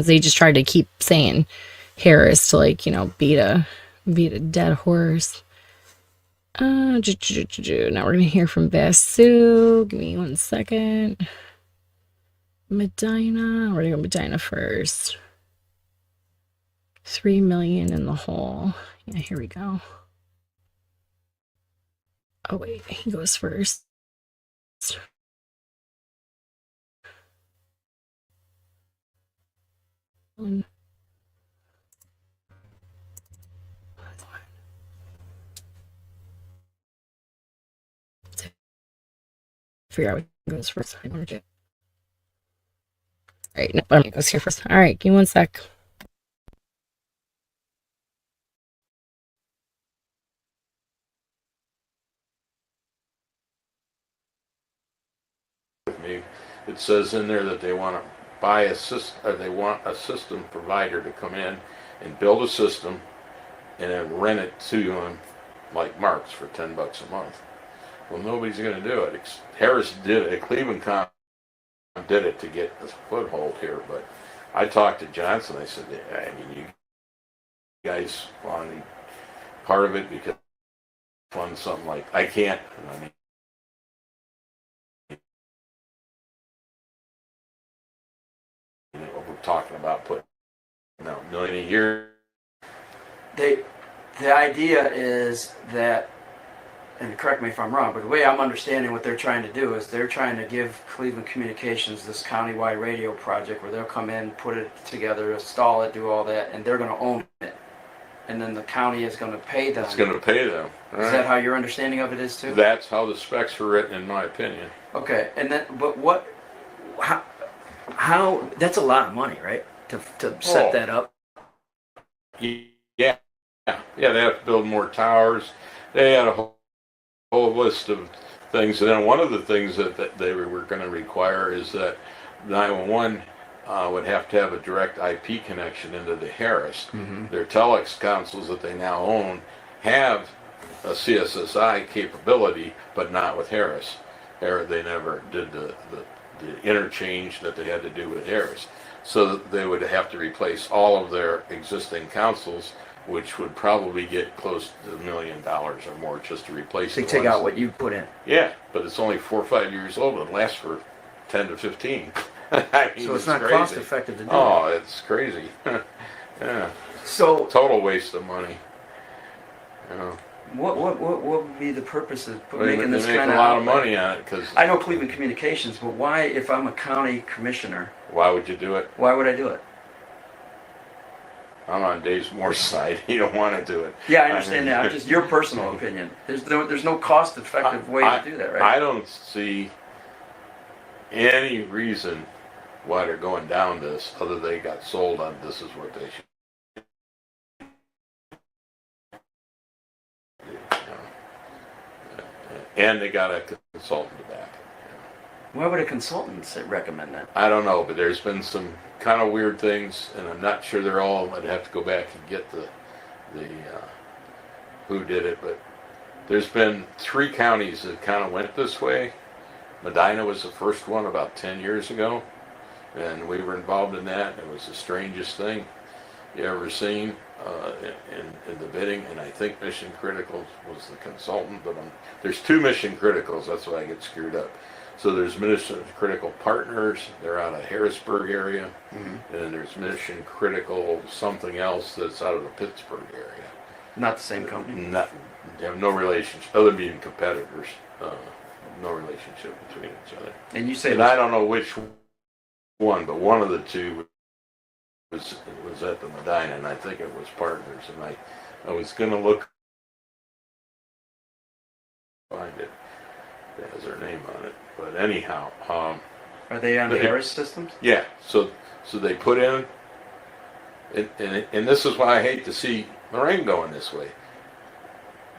They just tried to keep saying Harris to, like, beat a dead horse. Now we're gonna hear from VASU. Give me 1 second. Medina. We're gonna go Medina first. 3 million in the hole. Yeah, here we go. Oh wait, he goes first. Figure out what goes first. All right, no, I'm gonna go here first. All right, give me 1 sec. It says in there that they want to buy a system, or they want a system provider to come in and build a system and then rent it to them like MARCS for $10 a month. Well, nobody's going to do it. Harris did it. Cleveland County did it to get a foothold here, but I talked to Johnson. I said, I mean, you guys want to be part of it because fund something like I can't. I mean, we're talking about putting $1 million a year. The idea is that, and correct me if I'm wrong, but the way I'm understanding what they're trying to do is they're trying to give Cleveland Communications this countywide radio project where they'll come in, put it together, install it, do all that, and they're going to own it. And then the county is going to pay them. It's going to pay them. Is that how your understanding of it is too? That's how the specs are written, in my opinion. Okay, and then, but how that's a lot of money, right? To set that up. Yeah, they have to build more towers. They had a whole list of things, and then one of the things that they were going to require is that 911 would have to have a direct IP connection into the Harris. Mm-hmm. Their telex consoles that they now own have a CSSI capability, but not with Harris. They never did the interchange that they had to do with Harris. So they would have to replace all of their existing consoles, which would probably get close to $1 million or more just to replace. They take out what you put in. Yeah, but it's only 4 or 5 years old. It lasts for 10 to 15. I mean, so it's not crazy. Cost effective to do. Oh, it's crazy. Yeah. So total waste of money. You know. What would be the purpose of making this kind of? They make a lot of money on it because I know Cleveland Communications, but why, if I'm a county commissioner? Why would you do it? Why would I do it? I'm on Dave's Moore's side. You don't want to do it. Yeah, I understand that. Just your personal opinion. There's no cost-effective way to do that, right? I don't see any reason why they're going down this, other than they got sold on this is what they should. And they got a consultant to back it. Why would a consultant recommend that? I don't know, but there's been some kind of weird things, and I'm not sure they're all. I'd have to go back and get the who did it, but there's been 3 counties that kind of went this way. Medina was the first one about 10 years ago, and we were involved in that. It was the strangest thing you ever seen in the bidding, and I think Mission Critical was the consultant, but there's 2 Mission Criticals, that's why I get screwed up. So there's Mission Critical Partners, they're out of Harrisburg area, mm-hmm. And then there's Mission Critical something else that's out of the Pittsburgh area. Not the same company? They have no relationship, other than being competitors, no relationship between each other. And you say, and I don't know which one, but one of the 2 was at the Medina, and I think it was Partners, and I was going to look, find it. It has their name on it, but anyhow. Are they on the Harris systems? Yeah, so they put in, and this is why I hate to see Lorain going this way.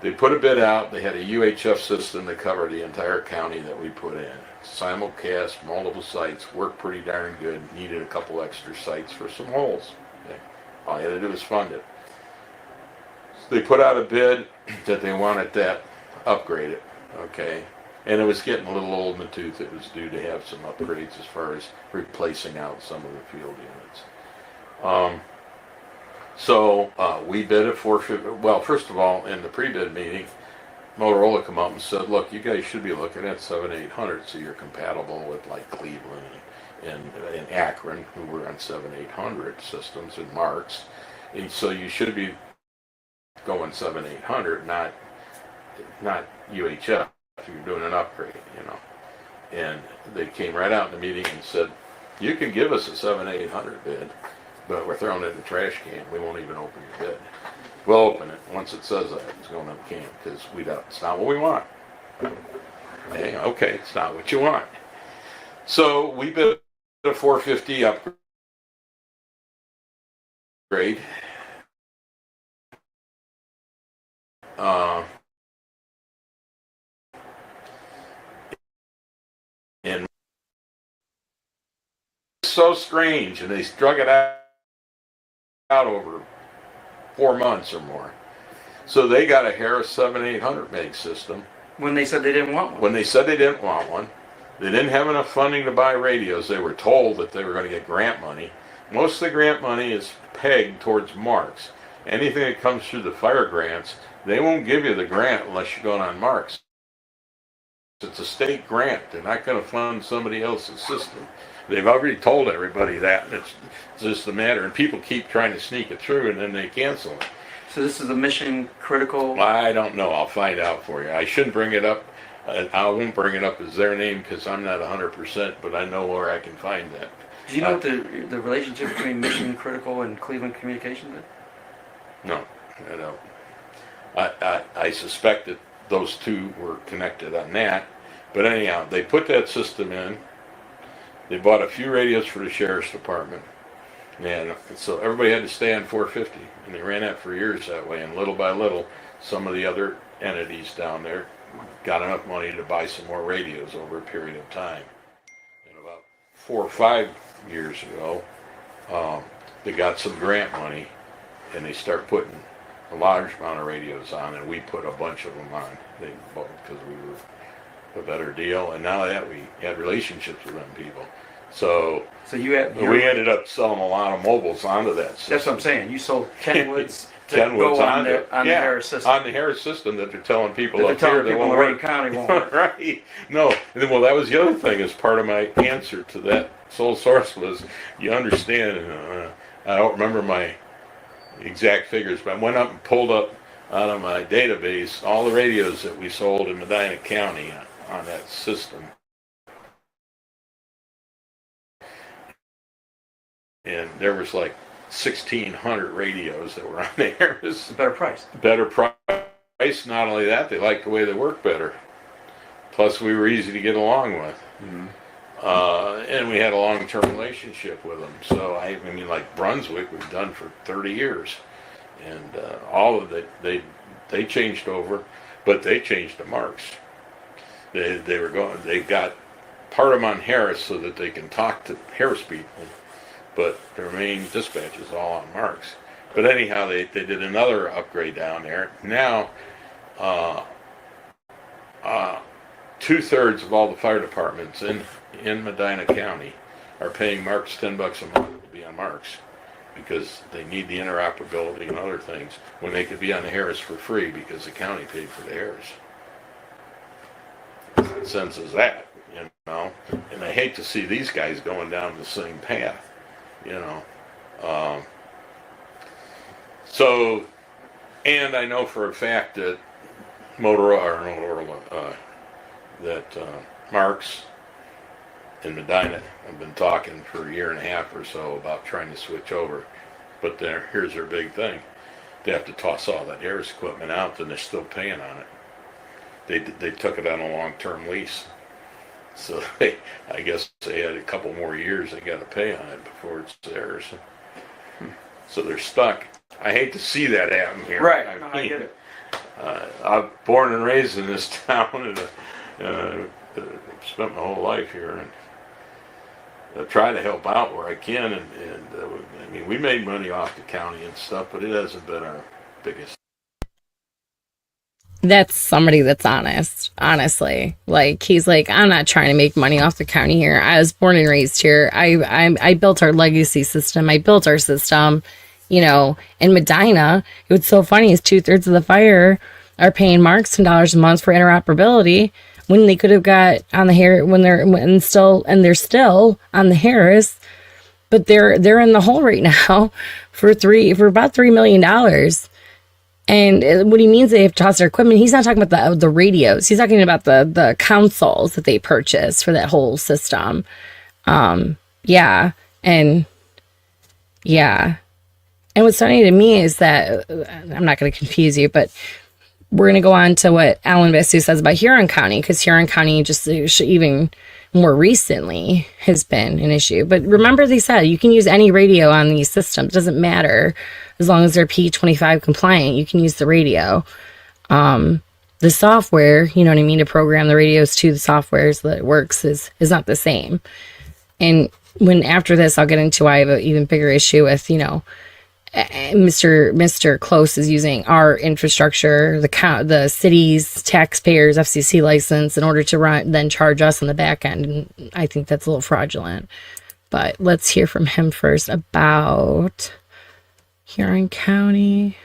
They put a bid out, they had a UHF system that covered the entire county that we put in. Simulcast, multiple sites, worked pretty darn good, needed a couple extra sites for some holes. Okay. All you had to do was fund it. So they put out a bid that they wanted that upgraded, okay? And it was getting a little old in the tooth. It was due to have some upgrades as far as replacing out some of the field units. We bid at 450. Well, first of all, in the pre-bid meeting, Motorola come up and said, look, you guys should be looking at 7,800 so you're compatible with like Cleveland and Akron, who were on 7,800 systems and MARCS. And so you should be going 7,800, not UHF if you're doing an upgrade, you know. And they came right out in the meeting and said, you can give us a 7,800 bid, but we're throwing it in the trash can. We won't even open your bid. We'll open it once it says that it's going in the can, because it's not what we want. Okay, it's not what you want. So we bid a 450 upgrade. And it's so strange, and they strung it out over 4 months or more. So they got a Harris 7800 meg system. When they said they didn't want one. When they said they didn't want one, they didn't have enough funding to buy radios. They were told that they were going to get grant money. Most of the grant money is pegged towards MARCS. Anything that comes through the fire grants, they won't give you the grant unless you're going on MARCS. It's a state grant. They're not going to fund somebody else's system. They've already told everybody that. It's just a matter, and people keep trying to sneak it through, and then they cancel it. So this is a mission critical? I don't know. I'll find out for you. I shouldn't bring it up. I won't bring it up as their name because I'm not 100%, but I know where I can find that. Do you know what the relationship between mission critical and Cleveland Communications is? No, I don't. I suspect that those two were connected on that. But anyhow, they put that system in. They bought a few radios for the sheriff's department. And so everybody had to stay on 450. And they ran that for years that way. And little by little, some of the other entities down there got enough money to buy some more radios over a period of time. And about 4 or 5 years ago, they got some grant money. And they start putting a large amount of radios on. And we put a bunch of them on. They bought because we were a better deal, and now that we had relationships with them people, so we ended up selling a lot of mobiles onto that system. That's what I'm saying. You sold Kenwoods to go on the Harris system. On the Harris system that they're telling people that up here that won't Lorain work. County won't work. Right? No. Well, that was the other thing. As part of my answer to that sole source was, you understand. I don't remember my exact figures, but I went up and pulled up out of my database all the radios that we sold in Medina County on that system. And there was like 1,600 radios that were on there. It's a better price. Better price. Not only that, they liked the way they worked better. Plus, we were easy to get along with. Mm-hmm. And we had a long-term relationship with them. So, I mean, like Brunswick, we've done for 30 years. And all of it, they changed over, but they changed to MARCS. They got part of them on Harris so that they can talk to Harris people, but their main dispatch is all on MARCS. But anyhow, they did another upgrade down there. Now, 2/3 of all the fire departments in Medina County are paying MARCS $10 a month to be on MARCS, because they need the interoperability and other things when they could be on the Harris for free because the county paid for the Harris. Sense is that, you know, and I hate to see these guys going down the same path, you know. So, and I know for a fact that MARCS in Medina have been talking for a year and a half or so about trying to switch over, but here's their big thing: they have to toss all that Harris equipment out, then they're still paying on it. They took it on a long-term lease, so I guess they had a couple more years they got to pay on it before it's theirs. So they're stuck. I hate to see that happen here. Right, I get it. I'm born and raised in this town, and spent my whole life here, and I try to help out where I can. And I mean, we made money off the county and stuff, but it hasn't been our biggest. That's somebody that's honest, honestly. Like, he's like, I'm not trying to make money off the county here. I was born and raised here. I built our legacy system. I built our system, in Medina. What's so funny is 2/3 of the fire are paying Marks $10 a month for interoperability when they could have got on the Harris, they're still on the Harris, but they're in the hole right now for about $3 million. And what he means they have to toss their equipment, he's not talking about the radios. He's talking about the consoles that they purchased for that whole system. Yeah. And what's funny to me is that, I'm not going to confuse you, but we're going to go on to what Alan VASU says about Huron County, because Huron County just even more recently has been an issue. But remember, they said you can use any radio on these systems. It doesn't matter as long as they're P25 compliant. You can use the radio. The software, you know what I mean, to program the radios to the softwares that it works is not the same. And after this, I'll get into why I have an even bigger issue with, Mr. Close is using our infrastructure, the city's taxpayers' FCC license in order to then charge us on the back end. And I think that's a little fraudulent. But let's hear from him first about Huron County.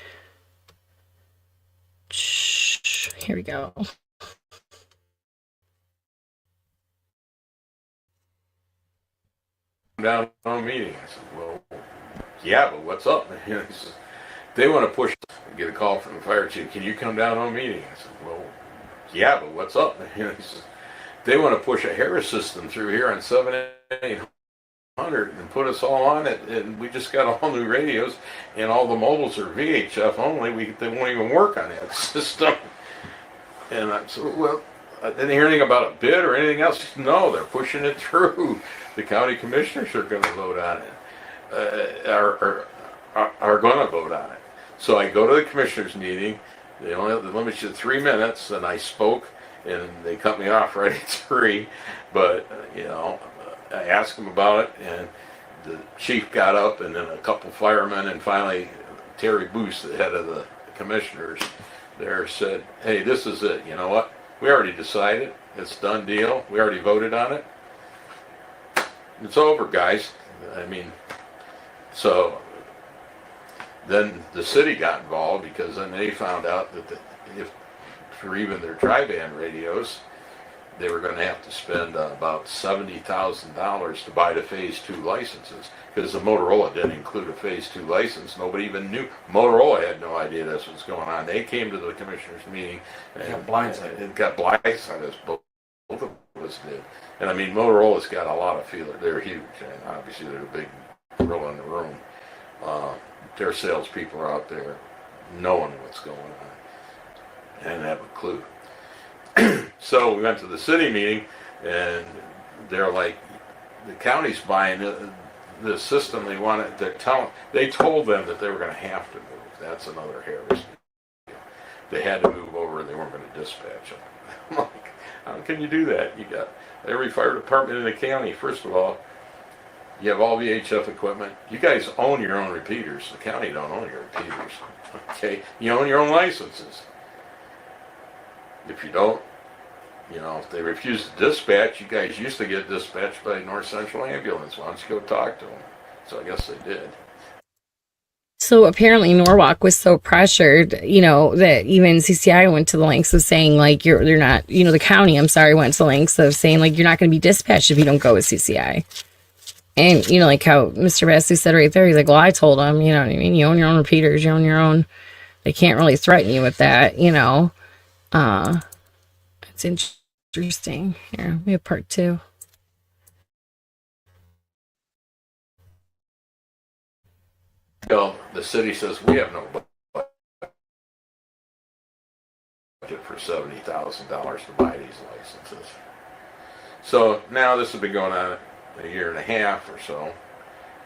Here we go. Down on meeting. I said, well, yeah, but what's up? He says, they want to push. Get a call from the fire chief. Can you come down on meeting? I said, well, yeah, but what's up? He says, they want to push a Harris system through here on 7800 and put us all on it, and we just got all new radios, and all the mobiles are VHF only. They won't even work on that system. And I said, well, I didn't hear anything about a bid or anything else. No, they're pushing it through. The county commissioners are going to vote on it. Are going to vote on it. So I go to the commissioners meeting. They limit you to 3 minutes, and I spoke, and they cut me off right at 3. But I asked them about it, and the chief got up, and then a couple firemen, and finally Terry Boos, the head of the commissioners, there said, "Hey, this is it. You know what? We already decided. It's a done deal. We already voted on it. It's over, guys." I mean. So then the city got involved, because then they found out that if for even their tri-band radios, they were going to have to spend about $70,000 to buy the Phase 2 licenses, because the Motorola didn't include a Phase 2 license. Nobody even knew. Motorola had no idea this was going on. They came to the commissioners meeting and got blindsided. Both of us did. And I mean, Motorola's got a lot of feeler. They're huge, and obviously they're a big gorilla in the room. Their salespeople are out there knowing what's going on and have a clue. So we went to the city meeting, and they're like, the county's buying the system. They wanted. They told them that they were going to have to move. That's another Harris. They had to move over. They weren't going to dispatch them. I'm like, how can you do that? You got every fire department in the county. First of all, you have all VHF equipment. You guys own your own repeaters. The county don't own your repeaters. Okay, you own your own licenses. If you don't, if they refuse to dispatch, you guys used to get dispatched by North Central Ambulance. Why don't you go talk to them? So I guess they did. So apparently Norwalk was so pressured, that even CCI went to the lengths of saying, like, they're not, the county, went to the lengths of saying, like, you're not going to be dispatched if you don't go with CCI. And, like how Mr. VASU said right there, he's like, well, I told him, you know what I mean? You own your own repeaters, you own your own, they can't really threaten you with that, It's interesting. Here, we have part 2. The city says, we have no budget for $70,000 to buy these licenses. So now this has been going on a year and a half or so,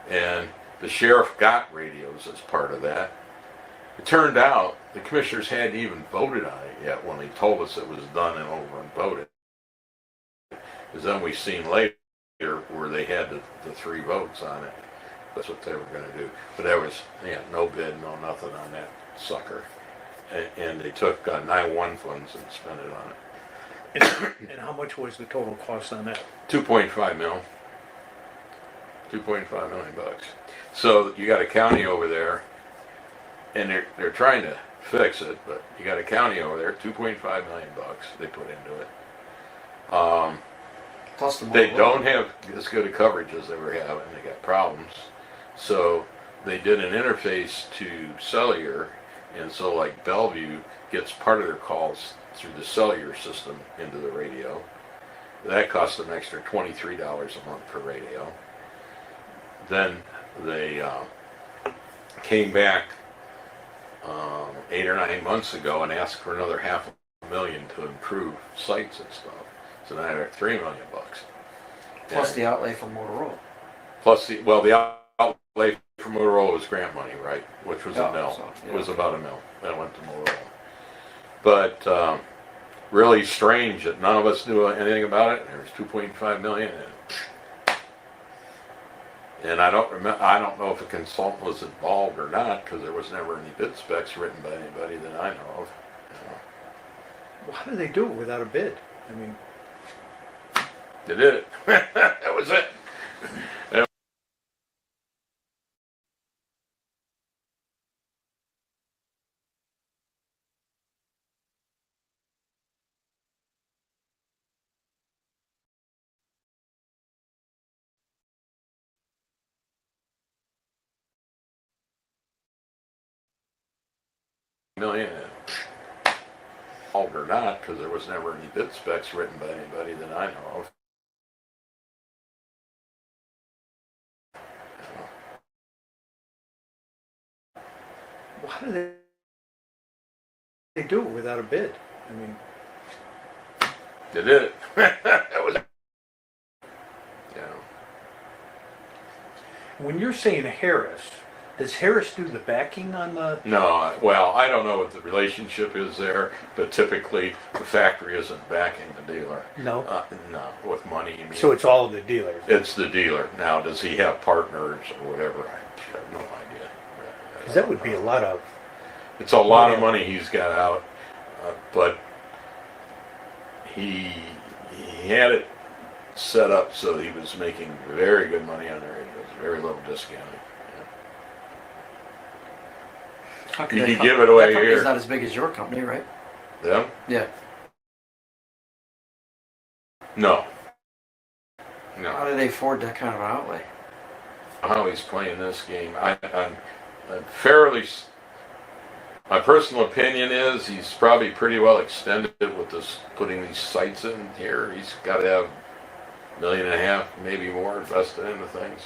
and the sheriff got radios as part of that. It turned out the commissioners hadn't even voted on it yet when they told us it was done and over and voted. Because then we seen later where they had the 3 votes on it. That's what they were going to do. But there was no bid, no nothing on that sucker. and they took 911 funds and spent it on it. And how much was the total cost on that? 2.5 mil. 2.5 million bucks. So you got a county over there, and they're trying to fix it, but you got a county over there, 2.5 million bucks they put into it. Plus the They mobile. don't have as good a coverage as they were having. They got problems. So they did an interface to cellular, and so like Bellevue gets part of their calls through the cellular system into the radio. That cost them extra $23 a month per radio. Then they came back 8 or 9 months ago and asked for another $500,000 to improve sites and stuff. So now they're at $3 million bucks. Plus the outlay for Motorola. Plus the outlay for Motorola was grant money, right? Which was Yeah, a mil. so, yeah. It was about a mil that went to Motorola. But really strange that none of us knew anything about it. There was 2.5 million in it. And I don't know if a consultant was involved or not, because there was never any bid specs written by anybody that I know of. Well, how do they do it without a bid? I mean, They did it. That was it. Million or not, because there was never any bid specs written by anybody that I know of. well, how do they do it without a bid? I mean, They did it. That was it. when you're saying Harris, does Harris do the backing on the? No, well, I don't know what the relationship is there, but typically the factory isn't backing the dealer. No. No, with money. You mean. So it's all the dealers. It's the dealer. Now, does he have partners or whatever? I have no idea. 'Cause that would be a lot of. It's a lot of money he's got out, but he had it set up so he was making very good money on the radios, very little discounting. How You they- can give it away that company's here. not as big as your company, right? Them? Yeah. No. How No. do they afford that kind of an outlay? How he's playing this game, I'm fairly. My personal opinion is he's probably pretty well extended with this putting these sites in here. He's got to have $1.5 million, maybe more, invested into things.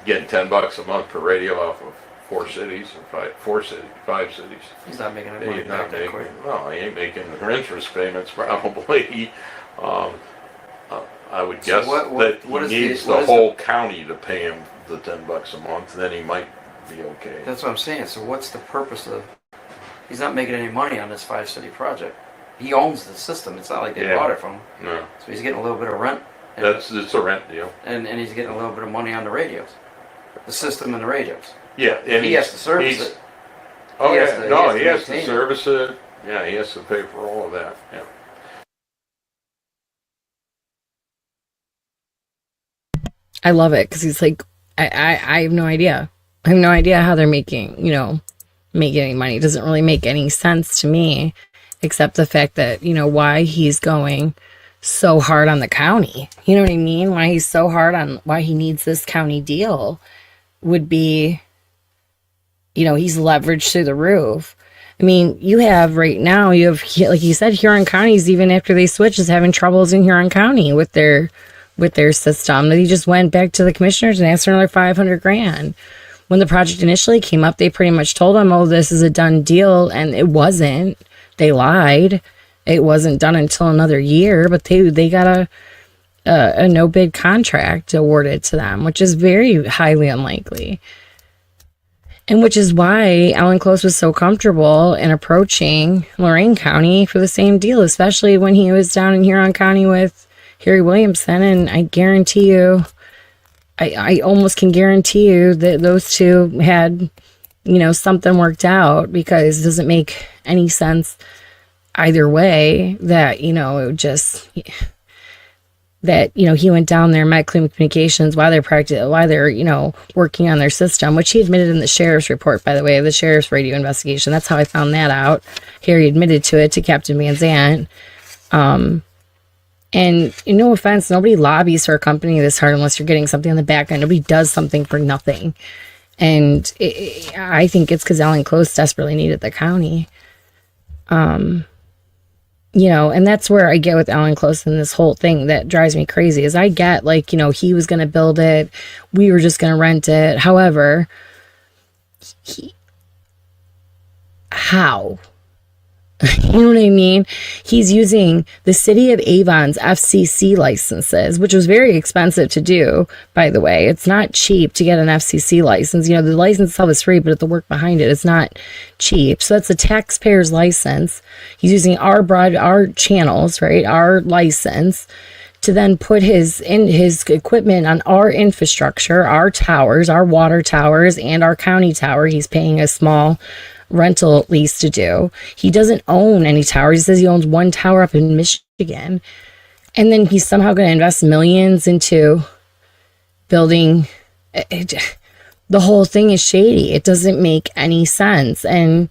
Getting $10 a month per radio off of 4 cities or 5 cities. He's not making any money He's back not that making. quick. Well, he ain't making their interest payments probably. I would So guess what that is he needs what the is whole county to pay him the $10 a month. Then he might be okay. That's what I'm saying. So what's the purpose of? He's not making any money on this 5-city project. He owns the system. It's not like they Yeah. bought it from him. No, So he's getting a little bit of rent. And, it's a rent deal. and he's getting a little bit of money on the radios, the system and the radios. Yeah, and He has to service he's- it. Oh He has yeah, to- no, he he has has to to maintain it. service it. Yeah, he has to pay for all of that. Yeah. I love it because he's like, I have no idea. I have no idea how they're making any money. It doesn't really make any sense to me, except the fact that, why he's going so hard on the county. You know what I mean? Why he's so hard on why he needs this county deal would be, he's leveraged through the roof. I mean, you have right now, like you said, Huron County's, even after they switch, is having troubles in Huron County with their system. They just went back to the commissioners and asked for another $500,000. When the project initially came up, they pretty much told them, oh, this is a done deal. And it wasn't. They lied. It wasn't done until another year, but they got a no bid contract awarded to them, which is very highly unlikely. And which is why Alan Close was so comfortable in approaching Lorain County for the same deal, especially when he was down in Huron County with Harry Williamson. And I guarantee you, I almost can guarantee you that those two had something worked out, because it doesn't make any sense either way that, it would just, that, he went down there and met Cleveland Communications while they're working on their system, which he admitted in the sheriff's report, by the way, the sheriff's radio investigation. That's how I found that out. Harry admitted to it to Captain Van Zant. And no offense, nobody lobbies for a company this hard unless you're getting something on the back end. Nobody does something for nothing. And I think it's because Alan Close desperately needed the county. And that's where I get with Alan Close and this whole thing that drives me crazy is I get he was going to build it. We were just going to rent it. However, how? You know what I mean? He's using the city of Avon's FCC licenses, which was very expensive to do, by the way. It's not cheap to get an FCC license. The license itself is free, but the work behind it is not cheap. So that's a taxpayer's license. He's using our channels, right? Our license to then put his equipment on our infrastructure, our towers, our water towers, and our county tower. He's paying a small rental lease to do. He doesn't own any towers. He says he owns one tower up in Michigan. And then he's somehow going to invest millions into building. The whole thing is shady. It doesn't make any sense. And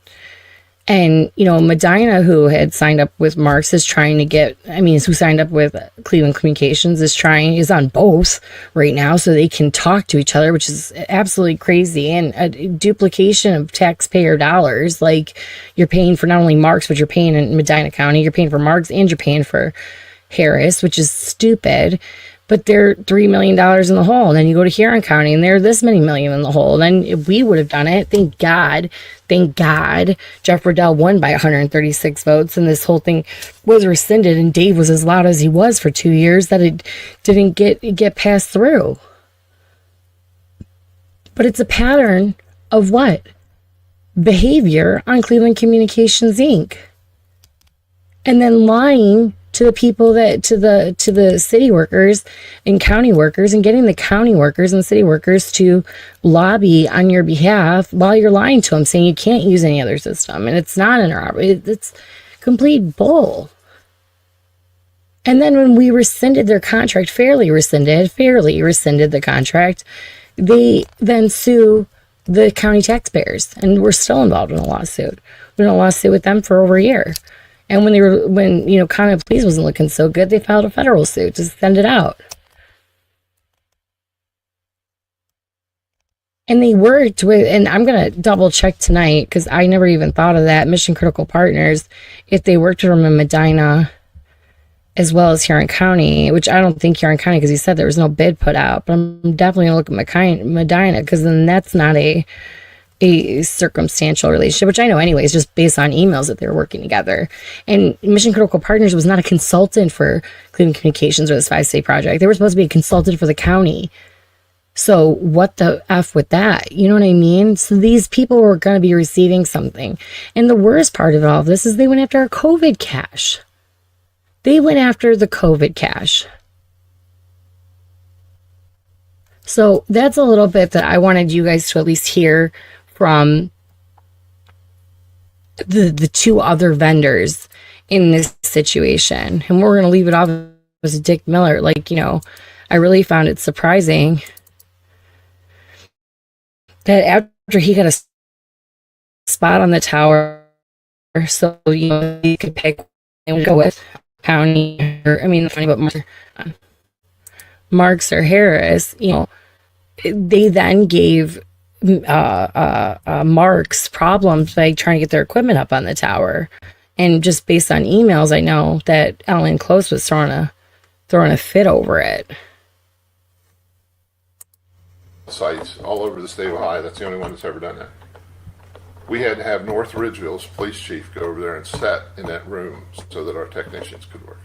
Medina, who had signed up with MARCS, who signed up with Cleveland Communications, is on both right now so they can talk to each other, which is absolutely crazy. And a duplication of taxpayer dollars. You're paying for not only MARCS, but you're paying in Medina County, you're paying for MARCS, and you're paying for Harris, which is stupid. But they're $3 million in the hole. And then you go to Huron County and they're this many million in the hole. And then we would have done it. Thank God, Jeff Riddell won by 136 votes. And this whole thing was rescinded. And Dave was as loud as he was for 2 years that it didn't get passed through. But it's a pattern of what? Behavior on Cleveland Communications, Inc. And then lying to the people to the city workers and county workers, and getting the county workers and city workers to lobby on your behalf while you're lying to them, saying you can't use any other system and it's not interoperable. It's complete bull. And then when we rescinded their contract, fairly rescinded the contract, they then sue the county taxpayers, and we're still involved in a lawsuit. We're in a lawsuit with them for over a year. And when Common Pleas wasn't looking so good, they filed a federal suit to send it out. And they worked with, and I'm going to double check tonight because I never even thought of that, Mission Critical Partners, if they worked with them in Medina as well as Huron County, which I don't think Huron County, because he said there was no bid put out. But I'm definitely going to look at Medina, because then that's not a circumstantial relationship, which I know anyways, just based on emails that they were working together. And Mission Critical Partners was not a consultant for Cleveland Communications or this 5-state project. They were supposed to be a consultant for the county. So what the F with that? You know what I mean? So these people were going to be receiving something. And the worst part of all of this is they went after our COVID cash. They went after the COVID cash. So that's a little bit that I wanted you guys to at least hear from the two other vendors in this situation. And we're going to leave it off as Dick Miller. I really found it surprising that after he got a spot on the tower, so he could pick and go with county, MARCS or Harris, they then gave MARCS problems by trying to get their equipment up on the tower. And just based on emails, I know that Alan Close was throwing a fit over it. Sites all over the state of Ohio. That's the only one that's ever done that. We had to have North Ridgeville's police chief go over there and sit in that room so that our technicians could work.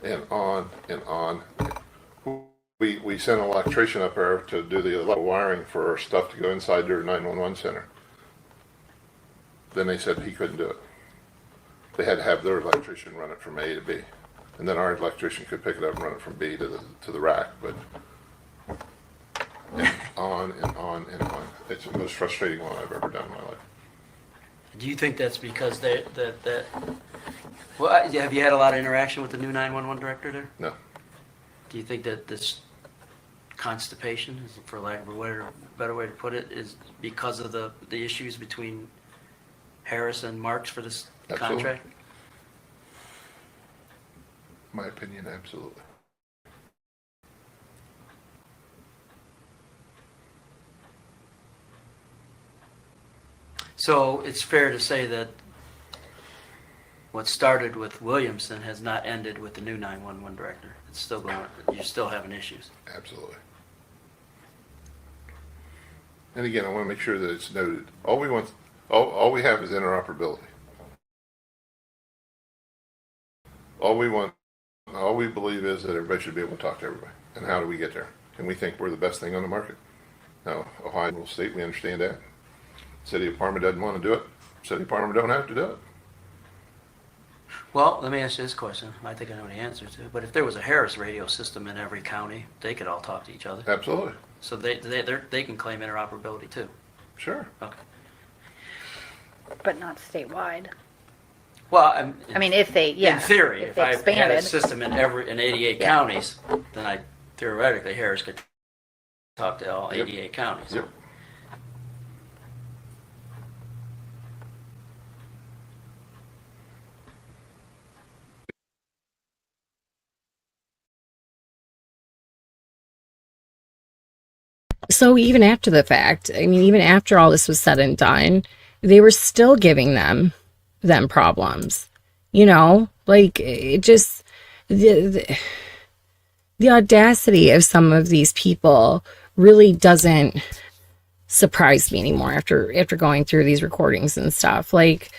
And on and on. We sent an electrician up there to do the wiring for our stuff to go inside their 911 center. Then they said he couldn't do it. They had to have their electrician run it from A to B. And then our electrician could pick it up and run it from B to the rack. But on and on and on. It's the most frustrating one I've ever done in my life. Do you think that's because well, have you had a lot of interaction with the new 911 director there? No. Do you think that this constipation, for lack of a better way to put it, is because of the issues between Harris and Marks for this Absolutely. contract? My opinion, absolutely. So it's fair to say that what started with Williamson has not ended with the new 911 director. It's still going. You're still having issues. Absolutely. And again, I want to make sure that it's noted. All we have is interoperability. All we believe is that everybody should be able to talk to everybody. And how do we get there? And we think we're the best thing on the market. Now, Ohio State, we understand that. City of Parma doesn't want to do it. City of Parma don't have to do it. Well, let me ask you this question. I think I know the answer to it. But if there was a Harris radio system in every county, they could all talk to each other. Absolutely. So they can claim interoperability too. Sure. Okay. But not statewide. Well, I mean, if they, yeah. in theory, if they I had a expanded. system in 88 Yeah. counties, then theoretically Harris could talk to all Yep. 88 counties. Yep. So even after the fact, I mean, even after all this was said and done, they were still giving them problems. You know, like it just the audacity of some of these people really doesn't surprise me anymore after going through these recordings and stuff. Like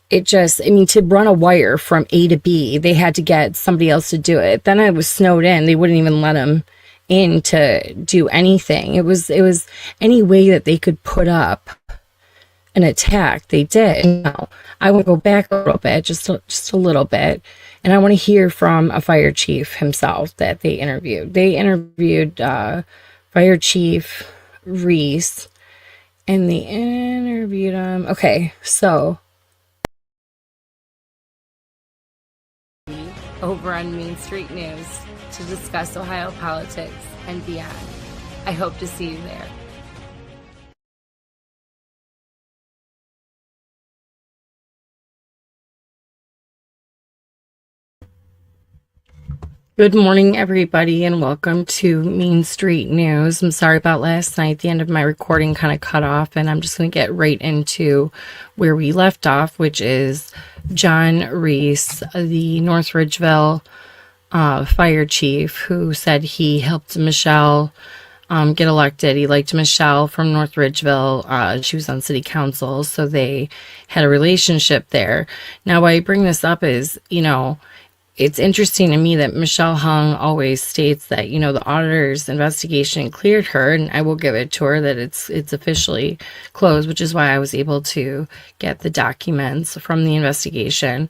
it just, I mean, to run a wire from A to B, they had to get somebody else to do it. Then I was snowed in. They wouldn't even let them in to do anything. It was any way that they could put up an attack, they did. Now, I want to go back a little bit, just a little bit, and I want to hear from a fire chief himself that they interviewed. They interviewed Fire Chief Reese, and they interviewed him. Okay, so over on Main Street News to discuss Ohio politics and beyond. I hope to see you there. Good morning, everybody, and welcome to Main Street News. I'm sorry about last night. The end of my recording kind of cut off, and I'm just going to get right into where we left off, which is John Reese, the North Ridgeville fire chief, who said he helped Michelle get elected. He liked Michelle from North Ridgeville. She was on city council, so they had a relationship there. Now, why I bring this up is, you know, it's interesting to me that Michelle Hung always states that, you know, the auditor's investigation cleared her, and I will give it to her that it's officially closed, which is why I was able to get the documents from the investigation.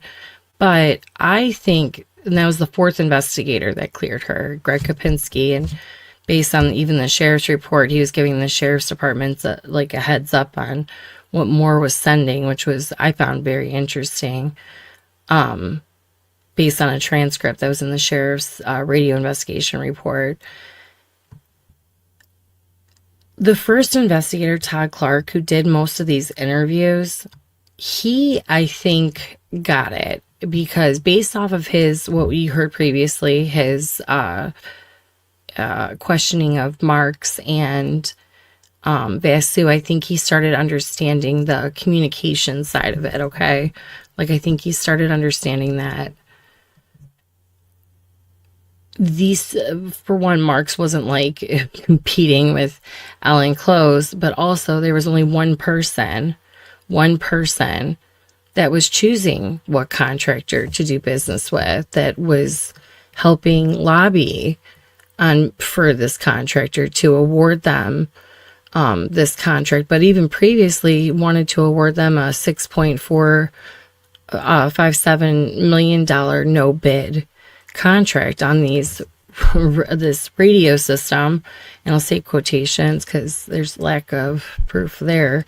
But I think, and that was the fourth investigator that cleared her, Greg Kopinski, and based on even the sheriff's report, he was giving the sheriff's departments like a heads up on what Moore was sending, which was, I found very interesting. Based on a transcript that was in the sheriff's radio investigation report. The first investigator, Todd Clark, who did most of these interviews, he, I think, got it, because based off of what we heard previously, his questioning of Marks and VASU, I think he started understanding the communication side of it, okay? Like, I think he started understanding that these, for one, Marks wasn't like competing with Allen Close, but also there was only one person that was choosing what contractor to do business with, that was helping lobby for this contractor to award them this contract, but even previously wanted to award them a $6.457 million no bid contract on these this radio system, and I'll say quotations because there's lack of proof there.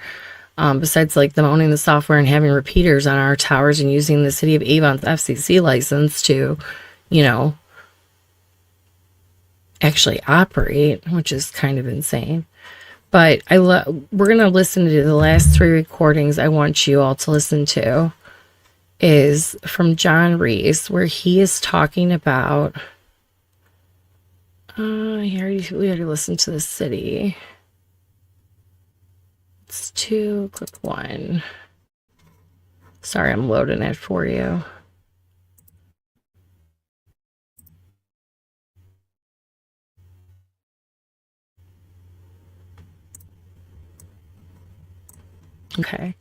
Besides like them owning the software and having repeaters on our towers and using the city of Avon's FCC license to, you know, actually operate, which is kind of insane. But we're going to listen to the last 3 recordings I want you all to listen to is from John Reese, where he is talking about, we already listened to the city. It's 2, click 1. Sorry, I'm loading it for you. Okay.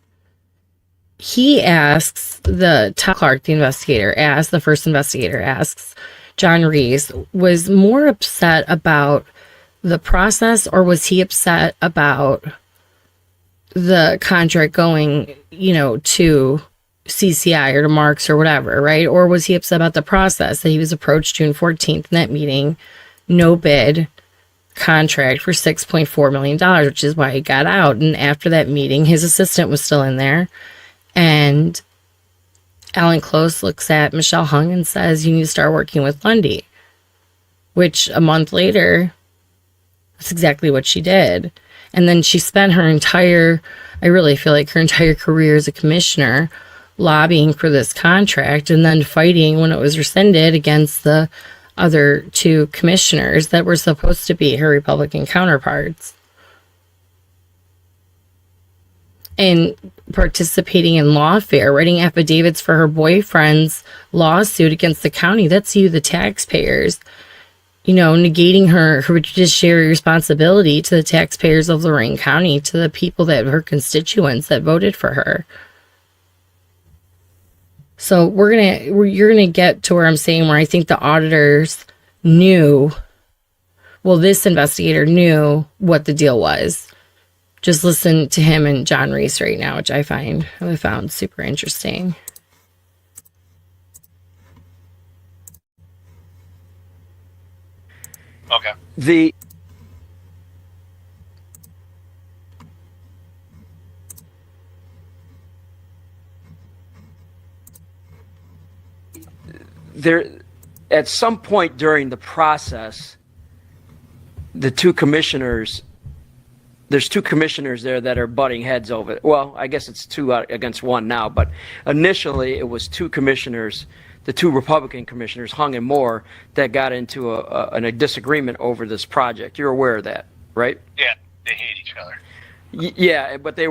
He asks Tom Clark, the first investigator asks John Reese, was more upset about the process, or was he upset about the contract going, you know, to CCI or to MARCS or whatever, right? Or was he upset about the process that he was approached June 14th in that meeting, no bid contract for $6.4 million, which is why he got out. And after that meeting, his assistant was still in there. And Alan Close looks at Michelle Hung and says, you need to start working with Lundy. Which a month later, that's exactly what she did. And then she spent I really feel like her entire career as a commissioner lobbying for this contract and then fighting when it was rescinded against the other 2 commissioners that were supposed to be her Republican counterparts. And participating in lawfare, writing affidavits for her boyfriend's lawsuit against the county. That's you, the taxpayers. You know, negating her fiduciary responsibility to the taxpayers of Lorain County, to the people her constituents that voted for her. So you're gonna get to where I'm saying where I think the auditors knew, well, this investigator knew what the deal was. Just listen to him and John Reese right now, which I found super interesting. Okay. There, at some point during the process, there's 2 commissioners there that are butting heads over it. Well, I guess it's 2 against 1 now, but initially it was 2 commissioners, the 2 Republican commissioners, Hung and Moore, that got into a disagreement over this project. You're aware of that, right? Yeah, they hate each other. Yeah, but they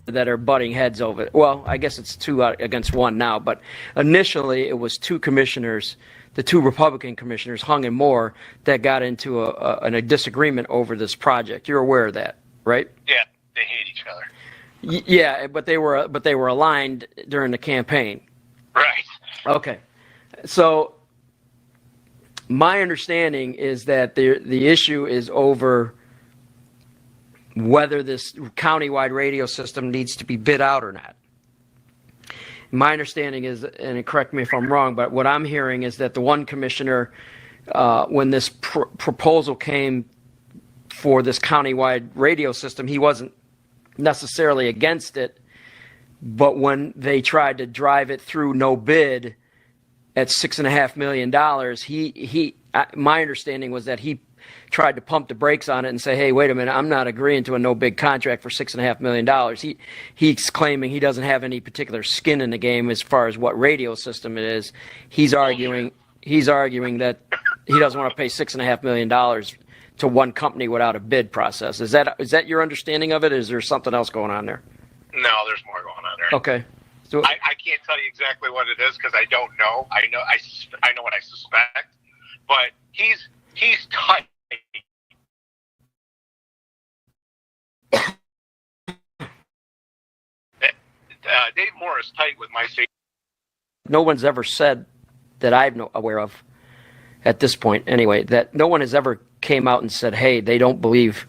that are butting heads over it. Well, I guess it's 2 against 1 now, but initially it was 2 commissioners, the 2 Republican commissioners, Hung and Moore, that got into a disagreement over this project. You're aware of that, right? Yeah, they hate each other. Yeah, but they were aligned during the campaign. Right. Okay, so my understanding is that the issue is over whether this countywide radio system needs to be bid out or not. My understanding is, and correct me if I'm wrong, but what I'm hearing is that the one commissioner, when this proposal came for this countywide radio system, he wasn't necessarily against it, but when they tried to drive it through no bid at $6.5 million, my understanding was that he tried to pump the brakes on it and say, hey, wait a minute, I'm not agreeing to a no big contract for $6.5 million. He's claiming he doesn't have any particular skin in the game as far as what radio system it is. He's arguing that he doesn't want to pay $6.5 million to one company without a bid process. Is that your understanding of it? Is there something else going on there? No, there's more going on there. Okay. So I can't tell you exactly what it is because I don't know. I know what I suspect, but he's tight. Dave Moore is tight with my state. no one's ever said that I'm aware of at this point anyway, that no one has ever came out and said, hey, they don't believe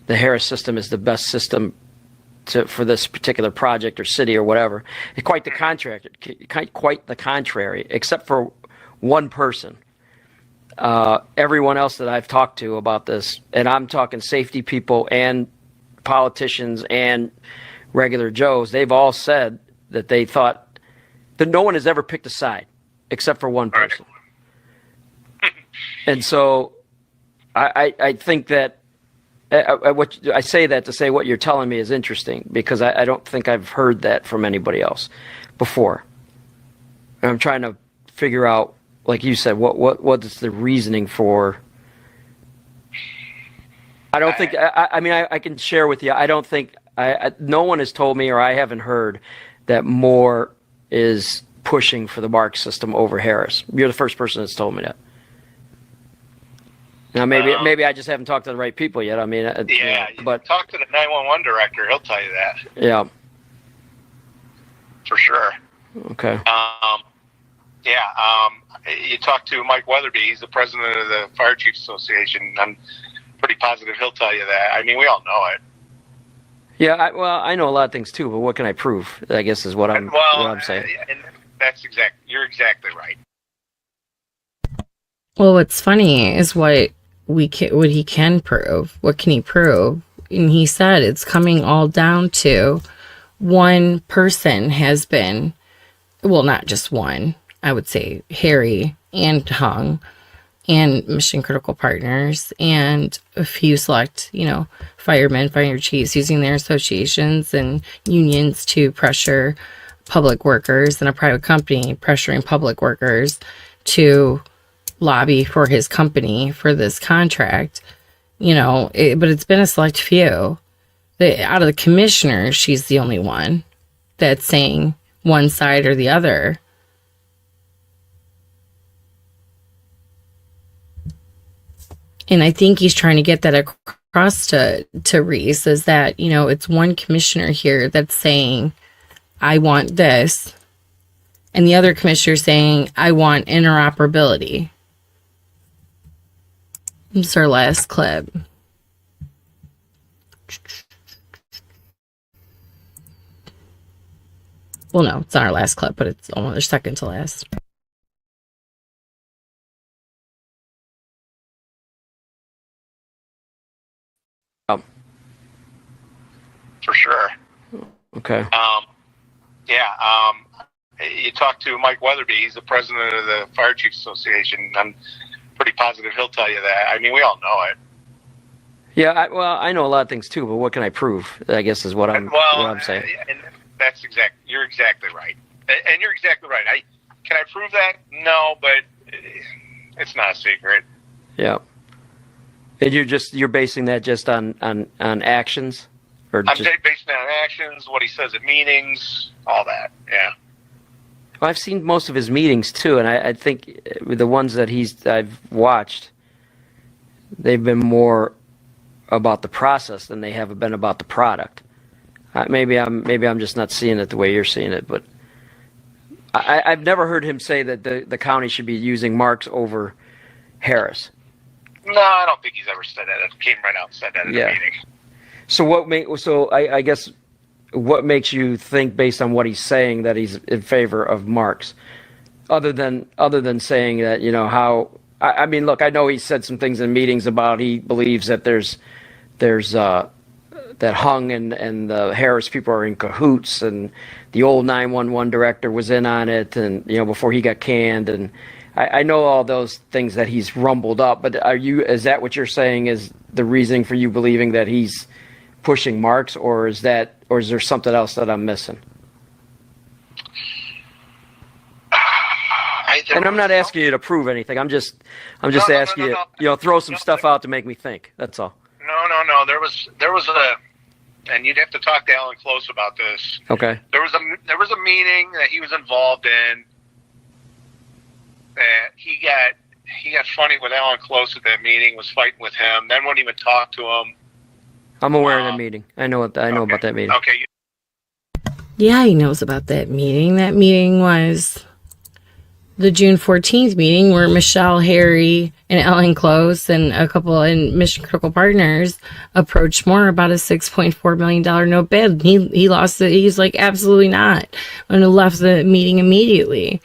the Harris system is the best system for this particular project or city or whatever. Quite the contrary, except for one person. everyone else that I've talked to about this, and I'm talking safety people and politicians and regular Joes, they've all said that they thought that no one has ever picked a side except for one person. And so I think that what I say that to say what you're telling me is interesting, because I don't think I've heard that from anybody else before. And I'm trying to figure out, like you said, what is the reasoning for. I don't think. I mean, I can share with you. I don't think. No one has told me, or I haven't heard, that Moore is pushing for the MARCS system over Harris. You're the first person that's told me that. Now, maybe I just haven't talked to the right people yet. I mean, but talk to the 911 director; he'll tell you that. Yeah, for sure. Okay. You talk to Mike Weatherby; he's the president of the Fire Chiefs Association. I'm pretty positive he'll tell you that. I mean, we all know it. Yeah, I know a lot of things too, but what can I prove? I guess is what I'm saying. And you're exactly right. Well, what's funny is what he can prove. What can he prove? And he said it's coming all down to one person has been, well, not just one. I would say Harry and Hung and Mission Critical Partners and a few select, firemen, fire chiefs using their associations and unions to pressure public workers, and a private company pressuring public workers to lobby for his company for this contract. But it's been a select few. Out of the commissioners, she's the only one that's saying one side or the other. And I think he's trying to get that across to Reese, is that, it's one commissioner here that's saying, I want this. And the other commissioner saying, I want interoperability. This is our last clip. Well, no, it's not our last clip, but it's almost our second to last. For sure. Okay. You talk to Mike Weatherby; he's the president of the Fire Chiefs Association. I'm pretty positive he'll tell you that. I mean, we all know it. Yeah, I know a lot of things too, but what can I prove? I guess is what I'm saying. And you're exactly right. And you're exactly right. Can I prove that? No, but it's not a secret. Yeah. And you're basing that just on actions, or I'm basing it on actions, what he says at meetings, all that. Yeah. Well, I've seen most of his meetings too, and I think the ones that I've watched, they've been more about the process than they have been about the product. Maybe I'm just not seeing it the way you're seeing it, but I've never heard him say that the county should be using MARCS over Harris. No, I don't think he's ever said that. It came right out and said that in the meeting. So I guess what makes you think, based on what he's saying, that he's in favor of MARCS, other than saying that, how? I mean, look, I know he said some things in meetings about he believes that there's that Hung and the Harris people are in cahoots, and the old 911 director was in on it, and before he got canned, and I know all those things that he's rumbled up. But is that what you're saying is the reasoning for you believing that he's pushing MARCS, or is there something else that I'm missing? And I'm not asking you to prove anything. I'm just asking you, throw some stuff out to make me think. That's all. No. There was and you'd have to talk to Alan Close about this. Okay. There was a meeting that he was involved in. That he got funny with Alan Close at that meeting. Was fighting with him. Then wouldn't even talk to him. I'm aware of that meeting. I know about that meeting. Okay. Yeah, he knows about that meeting. That meeting was the June 14th meeting where Michelle, Harry, and Ellen Close and a couple in Mission Critical Partners approached Moore about a $6.4 million no bid. He lost it. He's like, absolutely not. And left the meeting immediately.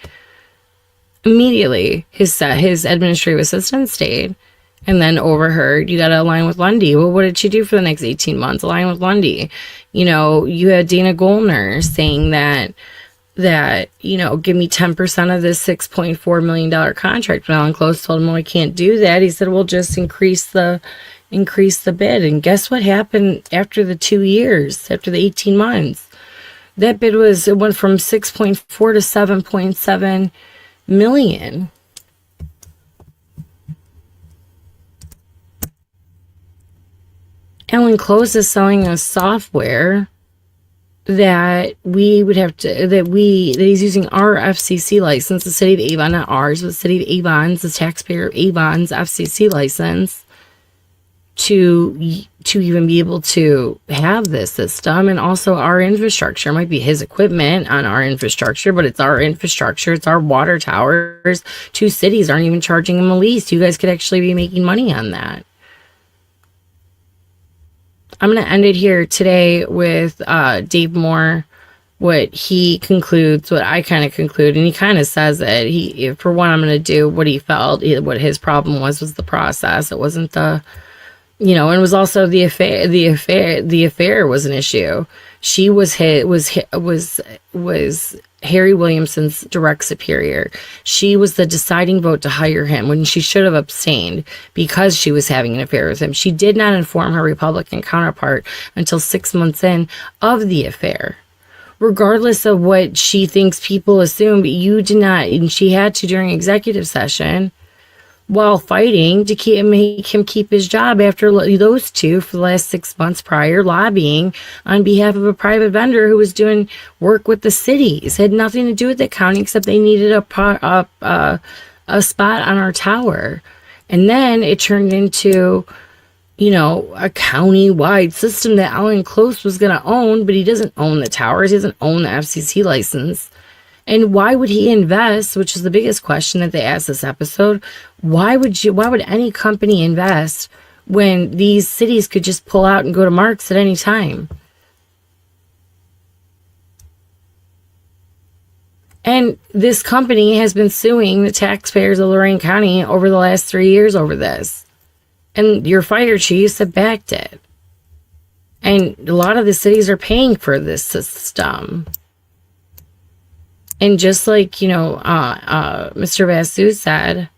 Immediately, his administrative assistant stayed and then overheard, you got to align with Lundy. Well, what did she do for the next 18 months? Align with Lundy. You know, you had Dana Goldner saying that, you know, give me 10% of this $6.4 million contract. When Alan Close told him, well, I can't do that. He said, well, just increase the bid. And guess what happened after the 2 years, after the 18 months? That bid it went from 6.4 to 7.7 million. Alan Close is selling us software that we would have to, that he's using our FCC license, the city of Avon, not ours, but the city of Avon's, the taxpayer of Avon's FCC license to even be able to have this system. And also our infrastructure. It might be his equipment on our infrastructure, but it's our infrastructure. It's our water towers. 2 cities aren't even charging him a lease. You guys could actually be making money on that. I'm going to end it here today with Dave Moore, what he concludes, what I kind of conclude, and he kind of says that for one, I'm going to do what he felt, what his problem was the process. It wasn't the, you know, and it was also the affair. The affair was an issue. She was Harry Williamson's direct superior. She was the deciding vote to hire him when she should have abstained because she was having an affair with him. She did not inform her Republican counterpart until 6 months in of the affair. Regardless of what she thinks people assume, you did not, and she had to during executive session while fighting to make him keep his job after those two for the last 6 months prior lobbying on behalf of a private vendor who was doing work with the cities. It had nothing to do with the county except they needed a spot on our tower. And then it turned into, you know, a county-wide system that Alan Close was going to own, but he doesn't own the towers. He doesn't own the FCC license. And why would he invest, which is the biggest question that they asked this episode, why would any company invest when these cities could just pull out and go to MARCS at any time? And this company has been suing the taxpayers of Lorain County over the last 3 years over this. And your fire chiefs have backed it. And a lot of the cities are paying for this system. And just like, you know, Mr. VASU said,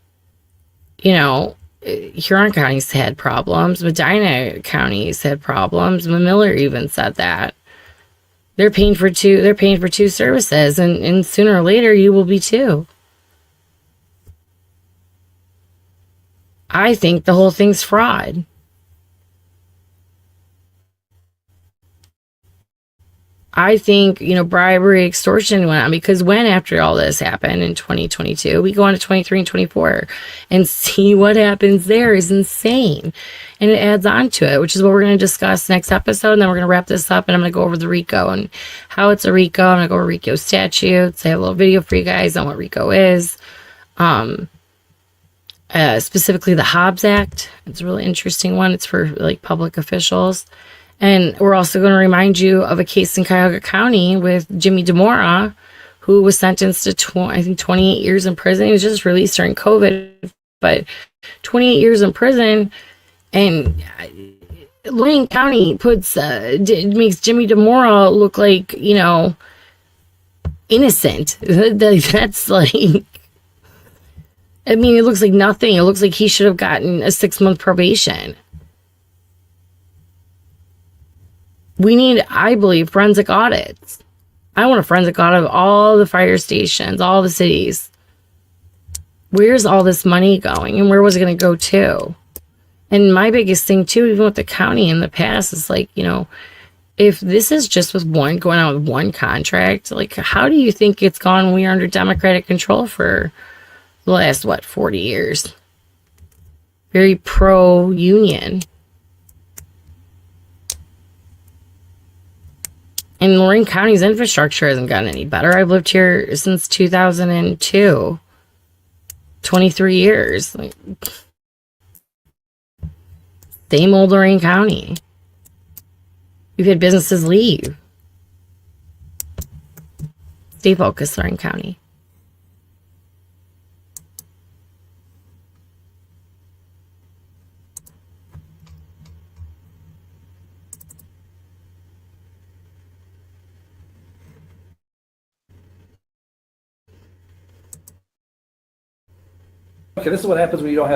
you know, Huron County's had problems. Medina County's had problems. Miller even said that. They're paying for two services, and sooner or later you will be too. I think the whole thing's fraud. I think, you know, bribery, extortion went on because when after all this happened in 2022, we go on to 23 and 24 and see what happens there is insane. And it adds on to it, which is what we're going to discuss next episode. And then we're going to wrap this up and I'm going to go over the RICO and how it's a RICO. I'm going to go over RICO statutes. I have a little video for you guys on what RICO is. Specifically the Hobbs Act. It's a really interesting one. It's for like public officials. And we're also going to remind you of a case in Cuyahoga County with Jimmy DeMora, who was sentenced to 28 years in prison. He was just released during COVID, but 28 years in prison. And Lorain County makes Jimmy DeMora look like, you know, innocent. That's like, I mean, it looks like nothing. It looks like he should have gotten a 6-month probation. We need, I believe, forensic audits. I want a forensic audit of all the fire stations, all the cities. Where's all this money going and where was it going to go to? And my biggest thing too, even with the county in the past, is like, you know, if this is just going on with one contract, like how do you think it's gone when we are under Democratic control for the last, 40 years? Very pro-union. And Lorain County's infrastructure hasn't gotten any better. I've lived here since 2002. 23 years. Like, same old Lorain County. We've had businesses leave. Stay focused, Lorain County. okay, this is what happens when you don't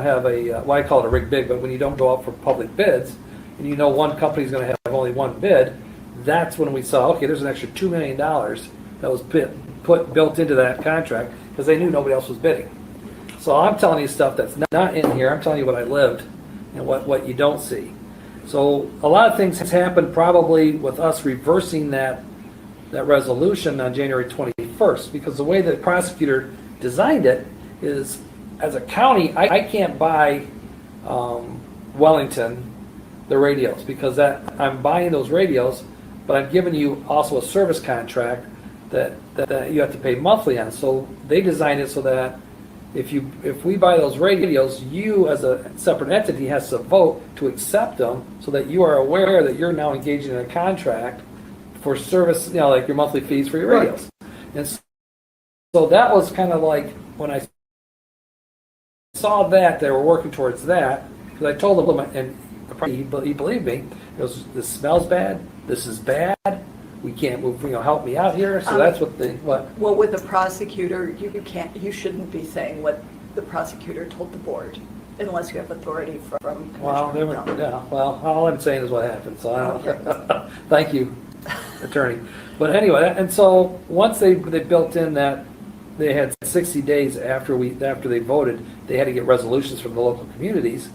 have a, well, I call it a rig bid, but when you don't go out for public bids, and you know one company's gonna have only one bid, that's when we saw, okay, there's an extra $2 million that was built into that contract, because they knew nobody else was bidding. So I'm telling you stuff that's not in here. I'm telling you what I lived and what you don't see. So a lot of things has happened probably with us reversing that resolution on January 21st, because the way the prosecutor designed it is, as a county, I can't buy Wellington the radios, because I'm buying those radios, but I'm giving you also a service contract that you have to pay monthly on. So they designed it so that if we buy those radios, you as a separate entity has to vote to accept them, so that you are aware that you're now engaging in a contract for service, like your monthly fees for your radios. And so that was kind of like, when I saw that they were working towards that, because I told him, and he believed me, he goes, this smells bad, this is bad, we can't move, help me out here. So that's what Well, with the prosecutor, you shouldn't be saying what the prosecutor told the board, unless you have authority from Commissioner all I'm saying is what happened, so I don't, Okay. Thank you, attorney. But anyway, and so once they built in that they had 60 days after they voted, they had to get resolutions from the local communities,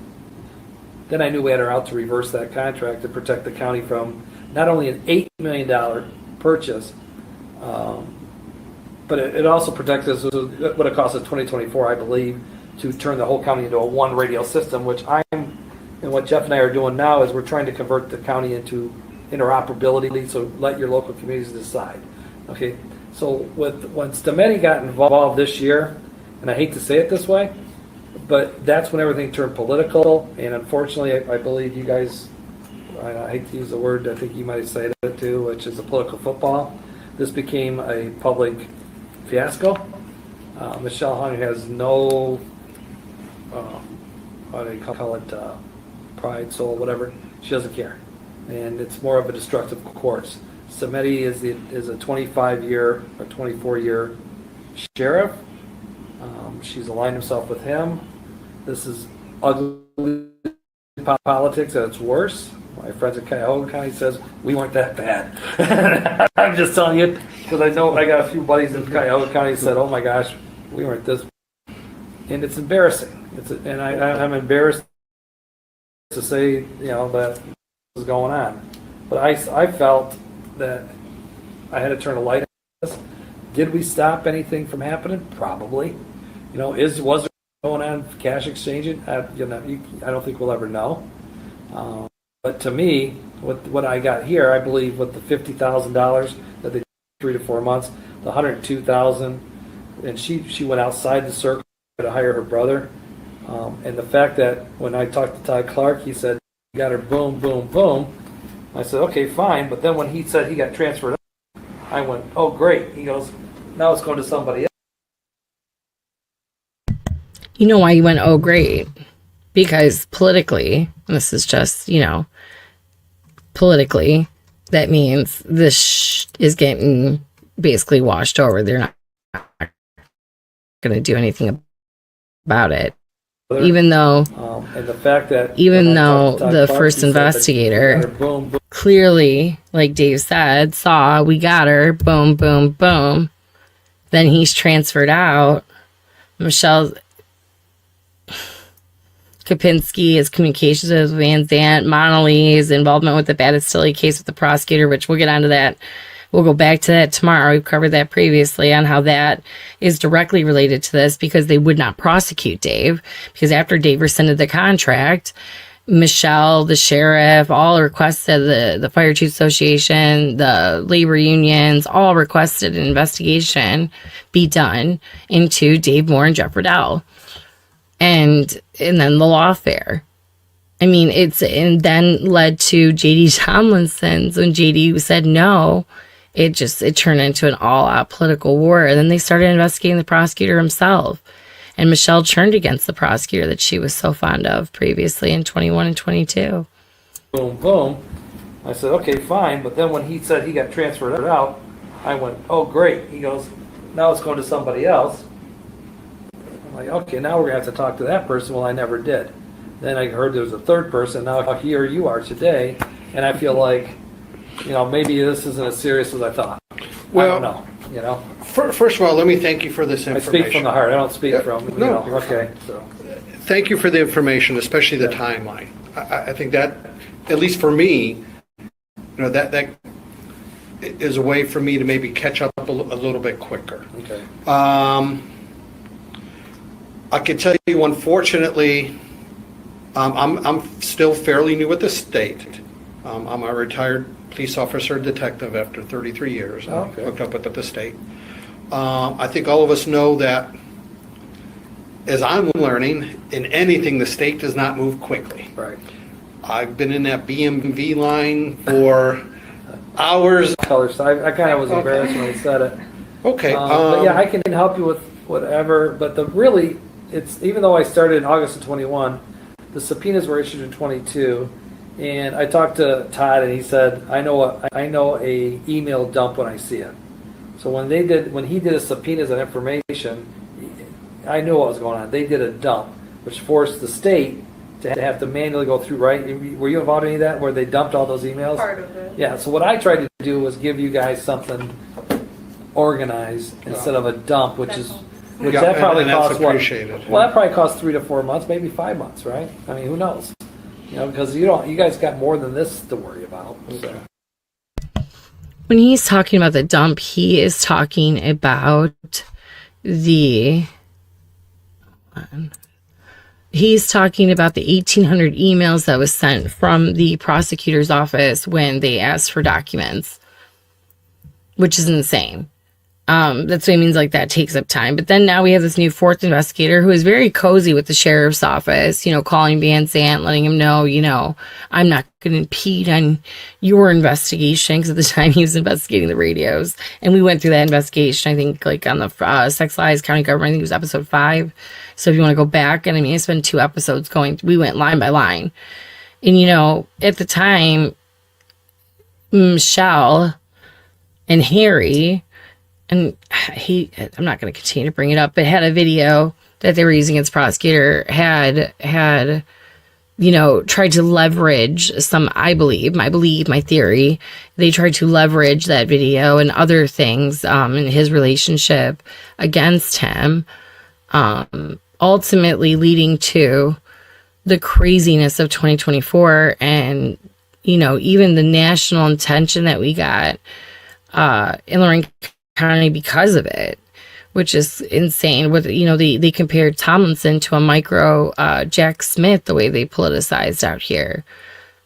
then I knew we had her out to reverse that contract to protect the county from not only an $8 million purchase, but it also protects us. What it cost us 2024, I believe, to turn the whole county into a one radio system, which and what Jeff and I are doing now is we're trying to convert the county into interoperability, so let your local communities decide. Okay, so when Stemeti got involved this year, and I hate to say it this way, but that's when everything turned political, and unfortunately, I believe you guys, I hate to use the word, I think you might have said it too, which is a political football. This became a public fiasco. Michelle Hunter has no, what do you call it, pride, soul, whatever. She doesn't care, and it's more of a destructive course. Stemeti is a 25-year or 24-year sheriff. She's aligned herself with him. This is ugly politics at its worst. My friends at Cuyahoga County says we weren't that bad. I'm just telling you, because I know I got a few buddies in Cuyahoga County who said, "Oh my gosh, we weren't this," and it's embarrassing. And I'm embarrassed to say, that was going on. But I felt that I had to turn a light on this. Did we stop anything from happening? Probably. Was there going on cash exchanging? I don't think we'll ever know. But to me, what I got here, I believe with the $50,000 that they 3 to 4 months, the $102,000, and she went outside the circle to hire her brother. And the fact that when I talked to Todd Clark, he said, "You got her, boom, boom, boom." I said, "Okay, fine." But then when he said he got transferred, I went, "Oh, great." He goes, "Now it's going to somebody else." You know why you went, "Oh, great"? Because politically, and this is just, politically, that means this is getting basically washed over. They're not going to do anything about it. Even though, and the fact that the first investigator clearly, like Dave said, saw we got her, boom, boom, boom. Then he's transferred out. Michelle Kapinski is communications with Van Zant, Monalee's involvement with the Battistelli case with the prosecutor, which we'll get onto that. We'll go back to that tomorrow. We've covered that previously on how that is directly related to this, because they would not prosecute Dave, because after Dave rescinded the contract, Michelle, the sheriff, all requested, the Fire Chiefs Association, the labor unions, all requested an investigation be done into Dave Moore and Jeff Riddell. And then the lawfare. I mean, and then led to JD Tomlinson's. When JD said no, it turned into an all-out political war. And then they started investigating the prosecutor himself. And Michelle turned against the prosecutor that she was so fond of previously in 21 and 22. Boom, boom. I said, "Okay, fine." But then when he said he got transferred out, I went, "Oh, great." He goes, "Now it's going to somebody else." Like, okay, now we're gonna have to talk to that person. Well, I never did. Then I heard there was a third person. Now here you are today, and I feel like, maybe this isn't as serious as I thought. Well, I don't know. First of all, let me thank you for this I information. speak from the heart. I don't speak from. No. Okay. So. Thank you for the information, especially the timeline. I think that, at least for me, that is a way for me to maybe catch up a little bit quicker. Okay. I can tell you, unfortunately, I'm still fairly new at the state. I'm a retired police officer detective after 33 years. Oh, okay. Hooked up with the state. I think all of us know that, as I'm learning, in anything, the state does not move quickly. Right. I've been in that BMV line for hours. Colors. I kind of was embarrassed when I said it. Okay. But yeah, I can help you with whatever. But it's even though I started in August of 21, the subpoenas were issued in 22, and I talked to Todd, and he said, I know a email dump when I see it. So when he did his subpoenas and information, I knew what was going on. They did a dump, which forced the state to have to manually go through, right? Were you involved in any of that, where they dumped all those emails? Part of it. Yeah, so what I tried to do was give you guys something organized instead of a dump, which Yeah, that probably and that's costs what? appreciated. Well, that probably costs 3 to 4 months, maybe 5 months, right? I mean, who knows? Because you guys got more than this to worry about. So. When he's talking about the dump, he is talking about he's talking about the 1,800 emails that was sent from the prosecutor's office when they asked for documents, which is insane. That's what it means, like, that takes up time. But then now we have this new fourth investigator who is very cozy with the sheriff's office, calling Van Zandt, letting him know, I'm not going to impede on your investigation, because at the time he was investigating the radios. And we went through that investigation, I think, like on the Sex Lies County Government. I think it was episode 5. So if you want to go back, and I spent 2 episodes we went line by line. And, at the time, Michelle and Harry, and I'm not going to continue to bring it up, but had a video that they were using against prosecutor, had tried to leverage my theory, they tried to leverage that video and other things in his relationship against him, ultimately leading to the craziness of 2024 and, even the national attention that we got in Lorain County because of it, which is insane. With they compared Tomlinson to a micro Jack Smith, the way they politicized out here.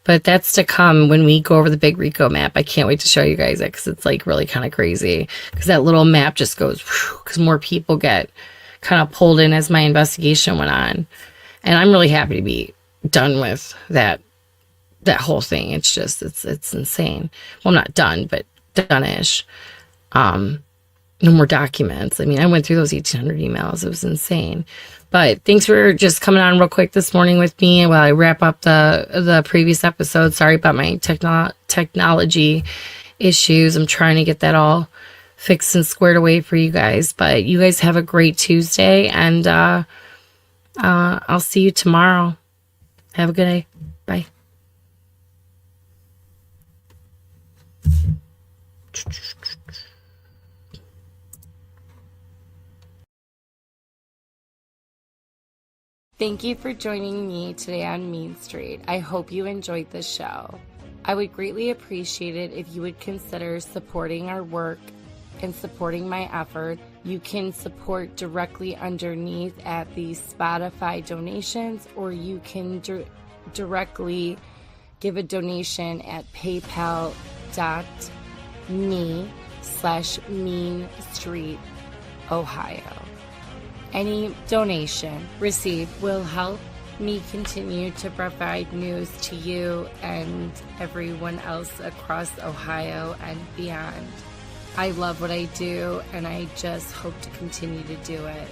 But that's to come when we go over the big Rico map. I can't wait to show you guys it, because it's like really kind of crazy, because that little map just goes, because more people get kind of pulled in as my investigation went on. And I'm really happy to be done with that whole thing. It's just it's insane. Well, I'm not done, but done-ish. No more documents. I went through those 1,800 emails. It was insane. But thanks for just coming on real quick this morning with me while I wrap up the previous episode. Sorry about my technology issues. I'm trying to get that all fixed and squared away for you guys. But you guys have a great Tuesday, and I'll see you tomorrow. Have a good day. Bye. Thank you for joining me today on Mean Street. I hope you enjoyed the show. I would greatly appreciate it if you would consider supporting our work and supporting my effort. You can support directly underneath at the Spotify donations, or you can directly give a donation at paypal.me/Mean Street, Ohio. Any donation received will help me continue to provide news to you and everyone else across Ohio and beyond. I love what I do, and I just hope to continue to do it.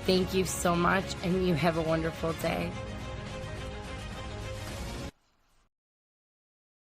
Thank you so much, and you have a wonderful day.